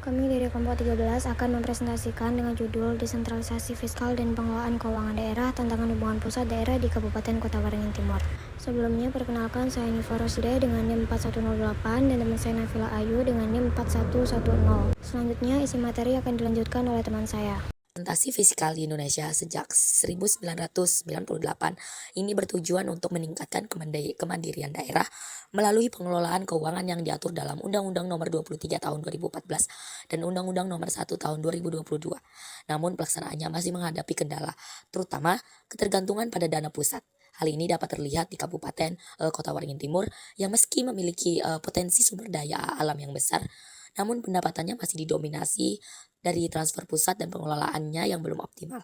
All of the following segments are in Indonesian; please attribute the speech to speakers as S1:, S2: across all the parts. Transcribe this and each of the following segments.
S1: Kami dari kelompok 13 akan mempresentasikan dengan judul Desentralisasi Fiskal dan Pengelolaan Keuangan Daerah, Tantangan Hubungan Pusat Daerah di Kabupaten Kota Waringin Timur. Sebelumnya, perkenalkan saya Nifa Rosida dengan NIM 4108 dan teman saya Nafila Ayu dengan NIM 4110. Selanjutnya, isi materi akan dilanjutkan oleh teman saya.
S2: Presentasi fiskal di Indonesia sejak 1998 ini bertujuan untuk meningkatkan kemandirian daerah melalui pengelolaan keuangan yang diatur dalam Undang-Undang Nomor 23 Tahun 2014 dan Undang-Undang Nomor 1 Tahun 2022. Namun pelaksanaannya masih menghadapi kendala, terutama ketergantungan pada dana pusat. Hal ini dapat terlihat di Kabupaten Kota Waringin Timur yang meski memiliki potensi sumber daya alam yang besar, namun pendapatannya masih didominasi dari transfer pusat dan pengelolaannya yang belum optimal.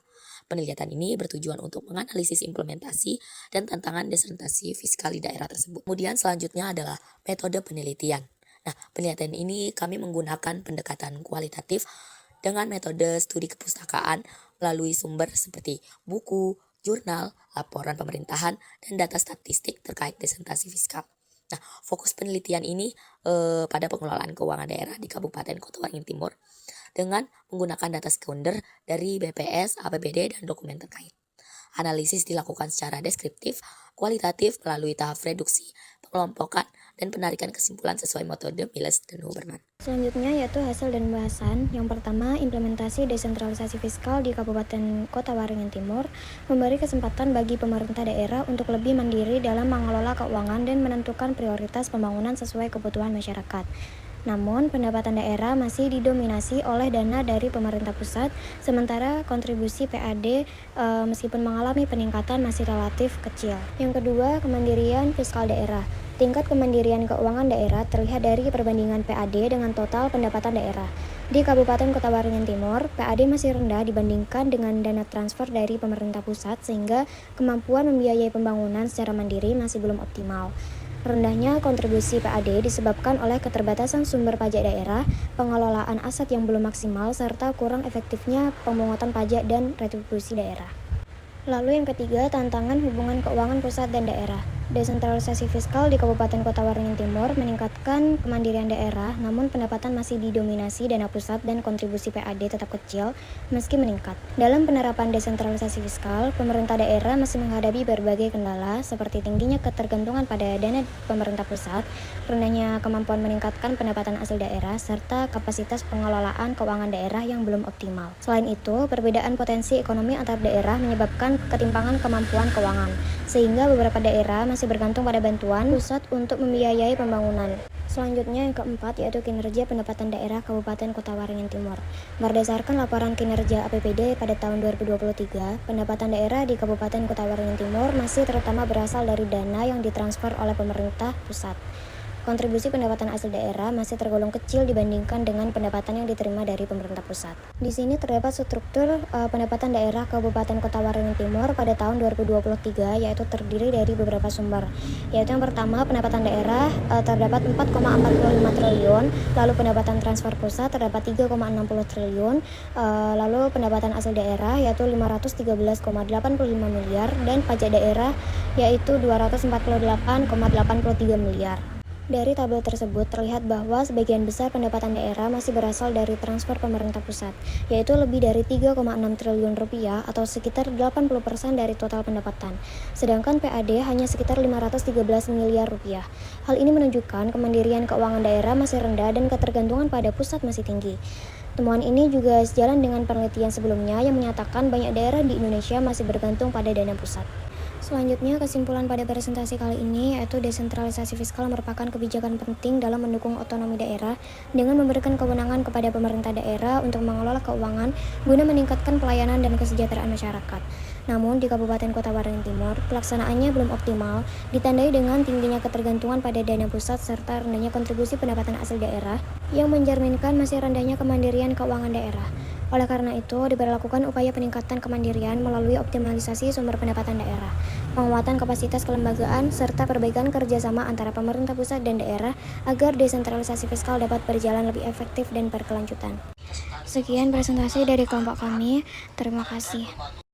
S2: Penelitian ini bertujuan untuk menganalisis implementasi dan tantangan desentralisasi fiskal di daerah tersebut. Kemudian selanjutnya adalah metode penelitian. Nah, penelitian ini kami menggunakan pendekatan kualitatif dengan metode studi kepustakaan melalui sumber seperti buku, jurnal, laporan pemerintahan, dan data statistik terkait desentralisasi fiskal. Nah, fokus penelitian ini pada pengelolaan keuangan daerah di Kabupaten Kota Waringin Timur dengan menggunakan data sekunder dari BPS, APBD, dan dokumen terkait. Analisis dilakukan secara deskriptif, kualitatif melalui tahap reduksi, pengelompokan, dan penarikan kesimpulan sesuai metode Miles dan Huberman.
S1: Selanjutnya yaitu hasil dan bahasan. Yang pertama, implementasi desentralisasi fiskal di Kabupaten Kota Waringin Timur memberi kesempatan bagi pemerintah daerah untuk lebih mandiri dalam mengelola keuangan dan menentukan prioritas pembangunan sesuai kebutuhan masyarakat. Namun, pendapatan daerah masih didominasi oleh dana dari pemerintah pusat, sementara kontribusi PAD meskipun mengalami peningkatan masih relatif kecil. Yang kedua, kemandirian fiskal daerah. Tingkat kemandirian keuangan daerah terlihat dari perbandingan PAD dengan total pendapatan daerah. Di Kabupaten Kota Waringin Timur, PAD masih rendah dibandingkan dengan dana transfer dari pemerintah pusat sehingga kemampuan membiayai pembangunan secara mandiri masih belum optimal. Rendahnya kontribusi PAD disebabkan oleh keterbatasan sumber pajak daerah, pengelolaan aset yang belum maksimal, serta kurang efektifnya pemungutan pajak dan retribusi daerah. Lalu yang ketiga, tantangan hubungan keuangan pusat dan daerah. Desentralisasi fiskal di Kabupaten Kota Waringin Timur meningkatkan kemandirian daerah, namun pendapatan masih didominasi dana pusat dan kontribusi PAD tetap kecil meski meningkat. Dalam penerapan desentralisasi fiskal, pemerintah daerah masih menghadapi berbagai kendala seperti tingginya ketergantungan pada dana pemerintah pusat, rendahnya kemampuan meningkatkan pendapatan asal daerah, serta kapasitas pengelolaan keuangan daerah yang belum optimal. Selain itu, perbedaan potensi ekonomi antar daerah menyebabkan ketimpangan kemampuan keuangan, sehingga beberapa daerah masih bergantung pada bantuan pusat untuk membiayai pembangunan. Selanjutnya yang keempat yaitu kinerja pendapatan daerah Kabupaten Kota Waringin Timur. Berdasarkan laporan kinerja APBD pada tahun 2023, pendapatan daerah di Kabupaten Kota Waringin Timur masih terutama berasal dari dana yang ditransfer oleh pemerintah pusat. Kontribusi pendapatan asal daerah masih tergolong kecil dibandingkan dengan pendapatan yang diterima dari pemerintah pusat. Di sini terdapat struktur pendapatan daerah Kabupaten Kota Waringin Timur pada tahun 2023 yaitu terdiri dari beberapa sumber. Yaitu yang pertama, pendapatan daerah terdapat 4,45 triliun, lalu pendapatan transfer pusat terdapat 3,60 triliun, lalu pendapatan asal daerah yaitu 513,85 miliar dan pajak daerah yaitu 248,83 miliar. Dari tabel tersebut terlihat bahwa sebagian besar pendapatan daerah masih berasal dari transfer pemerintah pusat, yaitu lebih dari 3,6 triliun rupiah atau sekitar 80% dari total pendapatan. Sedangkan PAD hanya sekitar 513 miliar rupiah. Hal ini menunjukkan kemandirian keuangan daerah masih rendah dan ketergantungan pada pusat masih tinggi. Temuan ini juga sejalan dengan penelitian sebelumnya yang menyatakan banyak daerah di Indonesia masih bergantung pada dana pusat. Selanjutnya, kesimpulan pada presentasi kali ini yaitu desentralisasi fiskal merupakan kebijakan penting dalam mendukung otonomi daerah dengan memberikan kewenangan kepada pemerintah daerah untuk mengelola keuangan guna meningkatkan pelayanan dan kesejahteraan masyarakat. Namun, di Kabupaten Kota Waringin Timur, pelaksanaannya belum optimal, ditandai dengan tingginya ketergantungan pada dana pusat serta rendahnya kontribusi pendapatan asal daerah yang mencerminkan masih rendahnya kemandirian keuangan daerah. Oleh karena itu, diberlakukan upaya peningkatan kemandirian melalui optimalisasi sumber pendapatan daerah, penguatan kapasitas kelembagaan, serta perbaikan kerjasama antara pemerintah pusat dan daerah agar desentralisasi fiskal dapat berjalan lebih efektif dan berkelanjutan. Sekian presentasi dari kelompok kami. Terima kasih.